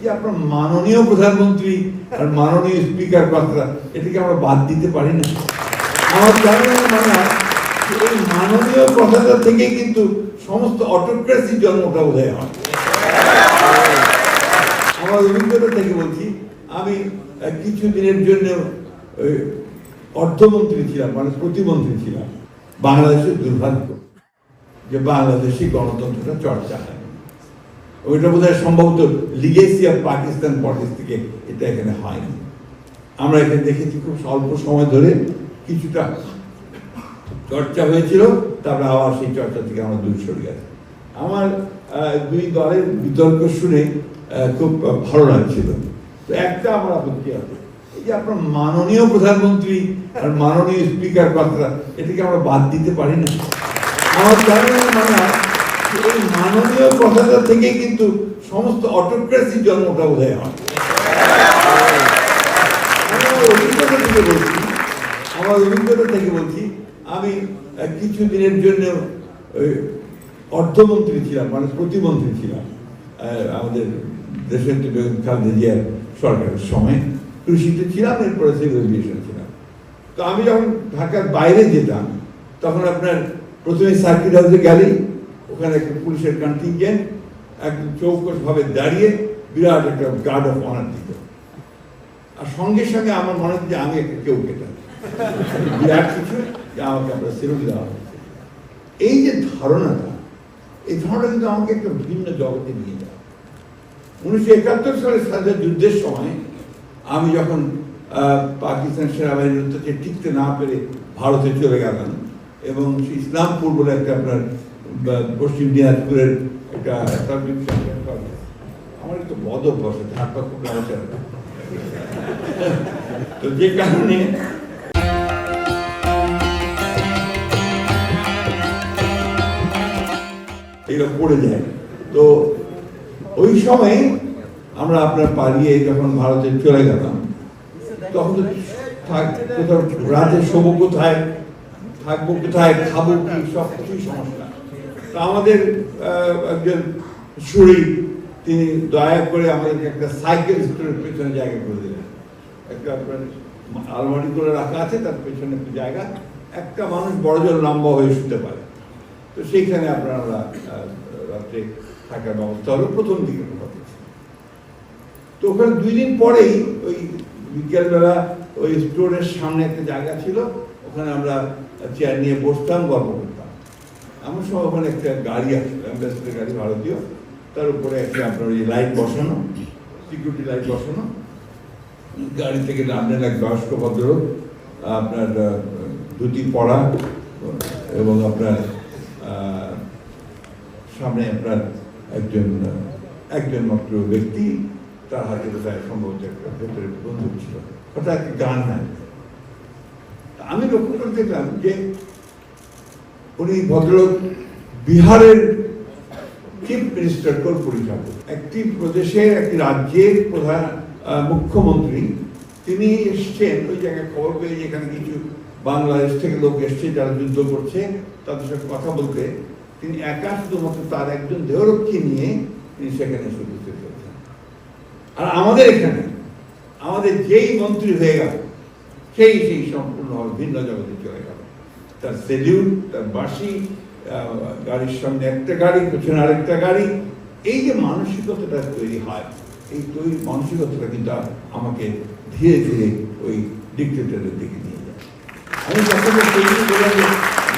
যে আপনার মাননীয় প্রধানমন্ত্রী আর মাননীয় স্পিকার কথা এটাকে আমরা বাদ দিতে পারি না। আমার ধারণা মনে হয় এই মাননীয় কথাটা থেকে কিন্তু সমস্ত অটোক্রেসির জন্মটা বোধহয় হয়। আমার অভিজ্ঞতা থেকে বলছি, আমি কিছু দিনের জন্য অর্থমন্ত্রী ছিলাম, মানে প্রতিমন্ত্রী ছিলাম। বাংলাদেশের দুর্ভাগ্য যে বাংলাদেশি গণতন্ত্রটা চর্চা হয়, ওইটা বোধহয় সম্ভবত লিগেসি অফ পাকিস্তান পলিটিক্স থেকে এটা এখানে হয়নি। আমরা এখানে দেখেছি খুব স্বল্প সময় ধরে কিছুটা চর্চা হয়েছিল, তারপরে আবার সেই চর্চা থেকে আমরা দূরে সরে গেছি। আমার দুই দলের বিতর্ক শুনে খুব ভালো লাগছিল। তো একটা আমার আপত্তি আছে, এই যে আপনার মাননীয় প্রধানমন্ত্রী আর মাননীয় স্পিকার কথা এটাকে আমরা বাদ দিতে পারি না। আমার ধারণা মনে হয় এই মাননীয় কথাটা থেকে কিন্তু সমস্ত অটোক্রেসির জন্মটা বোধহয় হয়। আমার অভিজ্ঞতা থেকে বলছি, আমি কিছু দিনের জন্য অর্থমন্ত্রী ছিলাম, মানে প্রতিমন্ত্রী ছিলাম আমাদের দেশের খালেদা জিয়ার সরকারের সময়। কৃষিতে ছিলাম, এরপরে সিভিল এভিয়েশন ছিলাম। তো আমি যখন ঢাকার বাইরে যেতাম তখন আপনার প্রথমে সার্কিট হাউসে গেলেই ওখানে একটা পুলিশের কন্টিনজেন্ট একদম চৌকস ভাবে দাঁড়িয়ে বিরাট একটা গার্ড অফ অনার দিত, আর সঙ্গে সঙ্গে আমার মনে হচ্ছে যে আমি একটা কেউ কেটা বিরাট কিছু যে আমাকে আমরা সেলুট দেওয়া হচ্ছে। এই যে ধারণাটা, এই ধারণাটা কিন্তু আমাকে একটা ভিন্ন জগতে নিয়ে যায়। 1971 সালে স্বাধীনতা যুদ্ধের সময় আমি যখন পাকিস্তান সেনাবাহিনীর উত্তরে টিকতে না পেরে ভারতে চলে গেলাম, এবং ইসলামপুর বলে একটা আপনার পশ্চিম দিনাজপুরের একটা আমার একটু বদ অভ্যাস আছে, হাত পা খুব লাগাতে হবে। তো যে কারণে এগুলো পড়ে যায়। তো ওই সময় আমরা আপনার পালিয়ে যখন ভারতে চলে গেলাম, তখন তো রাতে শোবো কোথায়, থাকবো কোথায়, খাবো কি, সব কিছুই সমস্যা। তা আমাদের একজন সুরি তিনি দয়া করে আমাদেরকে একটা সাইকেল স্টোরের পেছনে জায়গা করে দিলেন। একটা আপনার আলমারি করে রাখা আছে, তার পেছনে একটু জায়গা, একটা মানুষ বড়জন লম্বা হয়ে শুতে পারে। তো সেইখানে আপনারা রাত্রে থাকার ব্যবস্থা হলো প্রথম দিকে। তো ওখানে 2 দিন পরেই ওই বিকেলবেলা ওই স্টোরের সামনে একটা জায়গা ছিল, ওখানে আমরা চেয়ার নিয়ে বসতাম, গল্প করতাম। এমন সময় ওখানে একটা গাড়ি আসলো, অ্যাম্বাসেডার গাড়ি ভারতীয়, তার উপরে একটা আপনার ওই লাইট বসানো, সিকিউরিটি লাইট বসানো। গাড়ি থেকে নামলেন এক বয়স্ক ভদ্রলোক, আপনার ধুতি পরা, এবং আপনার সামনে আপনার একজন মাত্র ব্যক্তি, তার হাতে বোধহয় সম্ভবত একটা ভেতরে বন্দুক ছিল, অর্থাৎ একটা গান নাই। আমি লক্ষ্য করে দেখলাম যে উনি ভদ্রলোক বিহারের চিফ মিনিস্টার পরিচালক, একটি প্রদেশের, একটি রাজ্যের প্রধান মুখ্যমন্ত্রী। তিনি এসছেন ওই জায়গায় খবর পেয়ে, যেখানে কিছু বাংলাদেশ থেকে লোক এসছে যারা যুদ্ধ করছে, তাদের সাথে কথা বলতে। তিনি একা শুধুমাত্র তার একজন দেহরক্ষী নিয়ে তিনি সেখানে উপস্থিত হয়েছেন। আর আমাদের এখানে আমাদের যেই মন্ত্রী হয়ে গেল, সেই সম্পূর্ণভাবে ভিন্ন জগতে চলে গেল। তার সেলিউট, তার বাঁশি, গাড়ির সামনে একটা গাড়ি, পেছনে আরেকটা গাড়ি। এই যে মানসিকতাটা তৈরি হয়, এই তৈরি মানসিকতাটা কিন্তু আমাকে ধীরে ধীরে ওই ডিক্টেটরের দিকে নিয়ে যায়। আমি যখন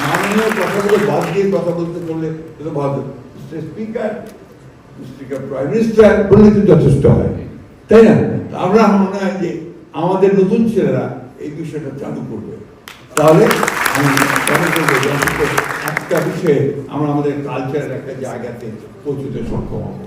মাননীয় কথাগুলো বাদ দিয়ে কথা বলতে করলে স্পিকার, প্রাইম মিনিস্টার বললে তো যথেষ্ট হয়, তাই না? আমরা মনে হয় যে আমাদের নতুন ছেলেরা এই বিষয়টা চালু করবে, তাহলে আমি মনে করবো একটা বিষয়ে আমরা আমাদের কালচারের একটা জায়গাতে পৌঁছতে সক্ষম হব।